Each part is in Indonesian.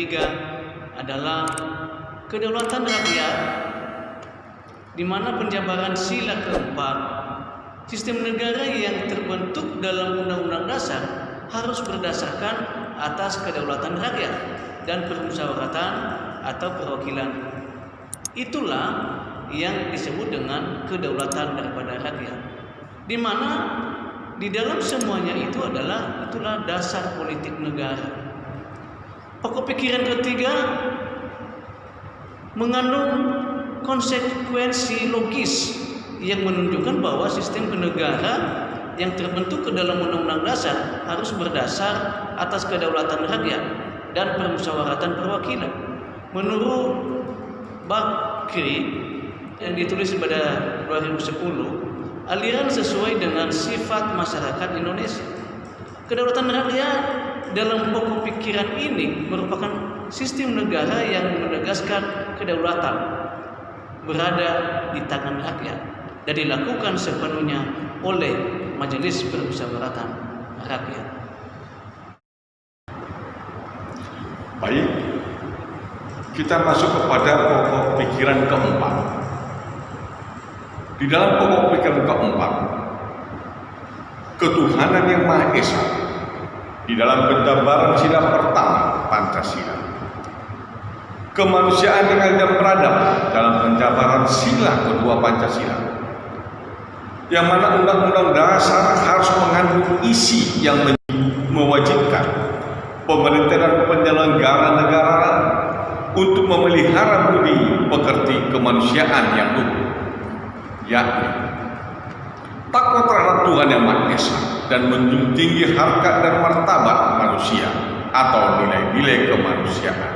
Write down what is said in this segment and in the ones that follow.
ketiga adalah kedaulatan rakyat, di mana penjabaran sila keempat, sistem negara yang terbentuk dalam Undang-Undang Dasar harus berdasarkan atas kedaulatan rakyat dan permusyawaratan atau perwakilan. Itulah yang disebut dengan kedaulatan daripada rakyat, di mana di dalam semuanya itulah dasar politik negara. Pokok pikiran ketiga mengandung konsekuensi logis yang menunjukkan bahwa sistem bernegara yang terbentuk ke dalam Undang-Undang Dasar harus berdasar atas kedaulatan rakyat dan permusyawaratan perwakilan. Menurut Bakri yang ditulis pada 2010, aliran sesuai dengan sifat masyarakat Indonesia. Kedaulatan rakyat dalam pokok pikiran ini merupakan sistem negara yang menegaskan kedaulatan berada di tangan rakyat dan dilakukan sepenuhnya oleh Majelis Permusyawaratan Rakyat. Baik, kita masuk kepada pokok pikiran keempat. Di dalam pokok pikiran keempat, ketuhanan yang Maha Esa di dalam penjabaran sila pertama Pancasila, kemanusiaan yang adil dan beradab dalam penjabaran sila kedua Pancasila, yang mana Undang-Undang Dasar harus mengandung isi yang mewajibkan pemerintah dan penyelenggara negara untuk memelihara budi pekerti kemanusiaan yang luhur, yakni takwa terhadap Tuhan yang Maha Esa dan menjunjung tinggi harkat dan martabat manusia atau nilai-nilai kemanusiaan.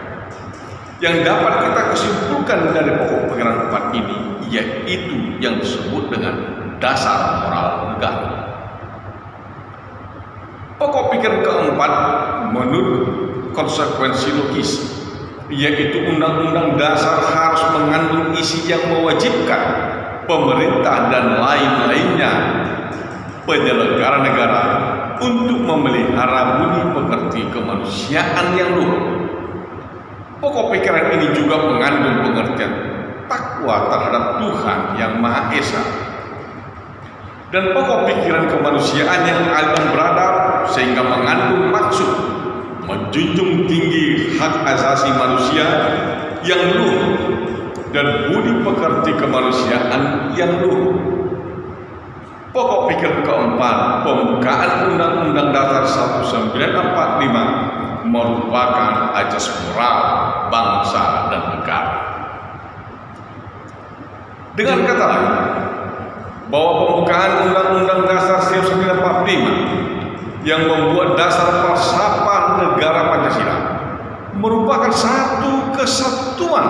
Yang dapat kita kesimpulkan dari pokok pikiran keempat ini yaitu yang disebut dengan dasar moral negara. Pokok pikiran keempat menurut konsekuensi logis, yaitu Undang-Undang Dasar harus mengandung isi yang mewajibkan pemerintah dan lain-lainnya penyelenggara negara untuk memelihara budi pekerti kemanusiaan yang luhur. Pokok pikiran ini juga mengandung pengertian takwa terhadap Tuhan yang Maha Esa dan pokok pikiran kemanusiaan yang adil dan beradab, sehingga mengandung maksud menjunjung tinggi hak asasi manusia yang luhur dan budi pekerti kemanusiaan yang luhur. Pokok pikiran keempat, pembukaan Undang-Undang Dasar 1945 merupakan ajas moral bangsa dan negara. Dengan kata lain, bahwa pembukaan Undang-Undang Dasar 1945 yang membuat dasar falsafah negara Pancasila merupakan satu kesatuan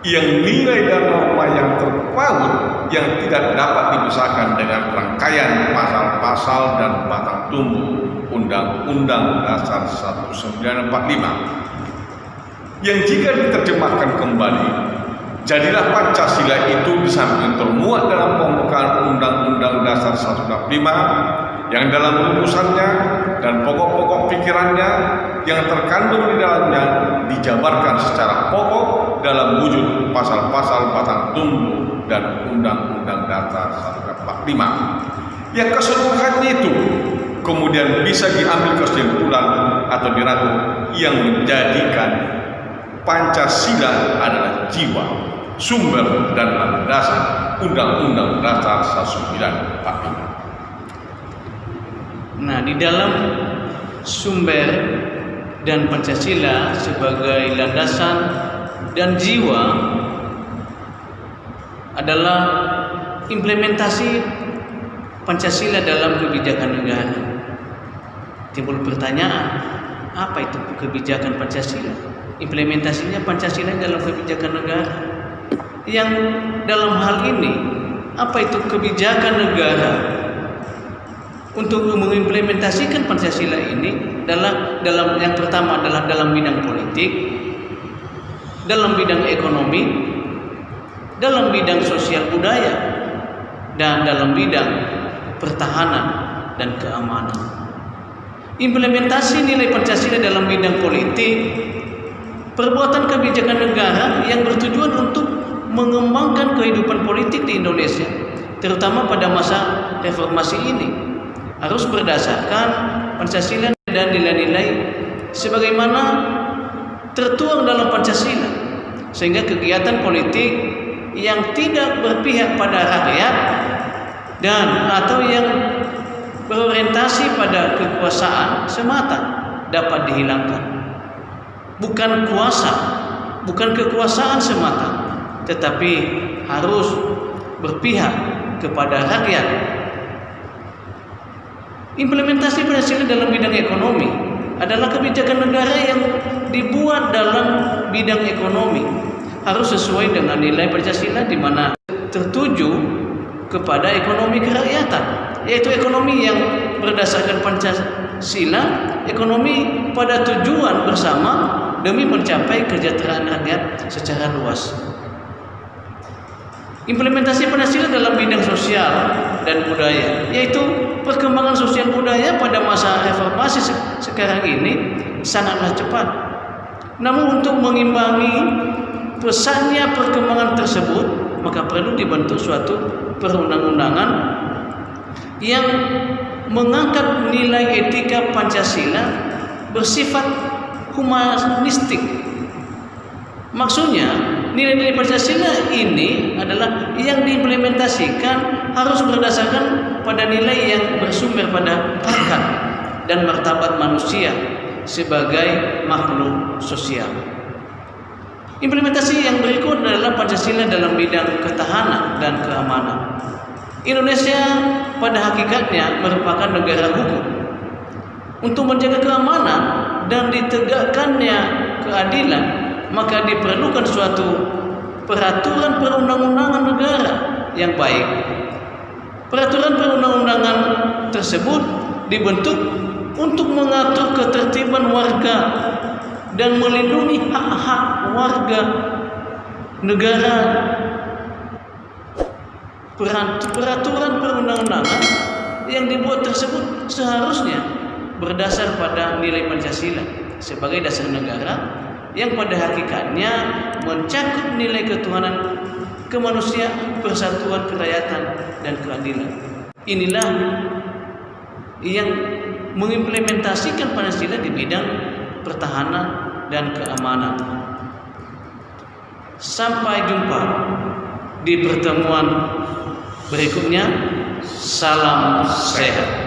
yang nilai dan norma yang terpaut yang tidak dapat dipisahkan dengan rangkaian pasal-pasal dan batang tubuh Undang-Undang Dasar 1945 yang jika diterjemahkan kembali, jadilah Pancasila itu di samping termuat dalam pembukaan Undang-Undang Dasar 1945 yang dalam rumusannya dan pokok-pokok pikirannya yang terkandung di dalamnya dijabarkan secara pokok dalam wujud pasal-pasal batang tubuh dan Undang-Undang Dasar 1945 yang keseluruhannya itu kemudian bisa diambil kesimpulan atau dirangkum yang menjadikan Pancasila adalah jiwa, sumber dan landasan Undang-Undang Dasar 1945. Nah, di dalam sumber dan Pancasila sebagai landasan dan jiwa adalah implementasi Pancasila dalam kebijakan negara. Timbul pertanyaan, apa itu kebijakan Pancasila? Implementasinya Pancasila dalam kebijakan negara. Yang dalam hal ini, apa itu kebijakan negara untuk mengimplementasikan Pancasila ini dalam yang pertama adalah dalam bidang politik, dalam bidang ekonomi, dalam bidang sosial budaya, dan dalam bidang pertahanan dan keamanan. implementasi nilai Pancasila dalam bidang politik, perbuatan kebijakan negara yang bertujuan untuk mengembangkan kehidupan politik di Indonesia, terutama pada masa reformasi ini, harus berdasarkan Pancasila dan nilai-nilai sebagaimana tertuang dalam Pancasila, sehingga kegiatan politik yang tidak berpihak pada rakyat dan atau yang berorientasi pada kekuasaan semata dapat dihilangkan. Bukan kuasa, bukan kekuasaan semata, tetapi harus berpihak kepada rakyat. Implementasi Pancasila dalam bidang ekonomi adalah kebijakan negara yang dibuat dalam bidang ekonomi, harus sesuai dengan nilai Pancasila, di mana tertuju kepada ekonomi kerakyatan, yaitu ekonomi yang berdasarkan Pancasila, ekonomi pada tujuan bersama demi mencapai kesejahteraan rakyat secara luas. Implementasi Pancasila dalam bidang sosial dan budaya, yaitu perkembangan sosial budaya pada masa reformasi sekarang ini sangatlah cepat. Namun untuk mengimbangi pesatnya perkembangan tersebut, maka perlu dibentuk suatu perundang-undangan yang mengangkat nilai etika Pancasila bersifat humanistik. Maksudnya, nilai-nilai Pancasila ini adalah yang diimplementasikan harus berdasarkan pada nilai yang bersumber pada hakikat dan martabat manusia sebagai makhluk sosial. Implementasi yang berikut adalah Pancasila dalam bidang ketahanan dan keamanan. Indonesia pada hakikatnya merupakan negara hukum. Untuk menjaga keamanan dan ditegakkannya keadilan, maka diperlukan suatu peraturan perundang-undangan negara yang baik. Peraturan perundang-undangan tersebut dibentuk untuk mengatur ketertiban warga dan melindungi hak-hak warga negara. Peraturan perundang-undangan yang dibuat tersebut seharusnya berdasar pada nilai Pancasila sebagai dasar negara yang pada hakikatnya mencakup nilai ketuhanan, kemanusiaan, persatuan, kerakyatan, dan keadilan. Inilah yang mengimplementasikan Pancasila di bidang pertahanan dan keamanan. Sampai jumpa di pertemuan berikutnya. Salam sehat.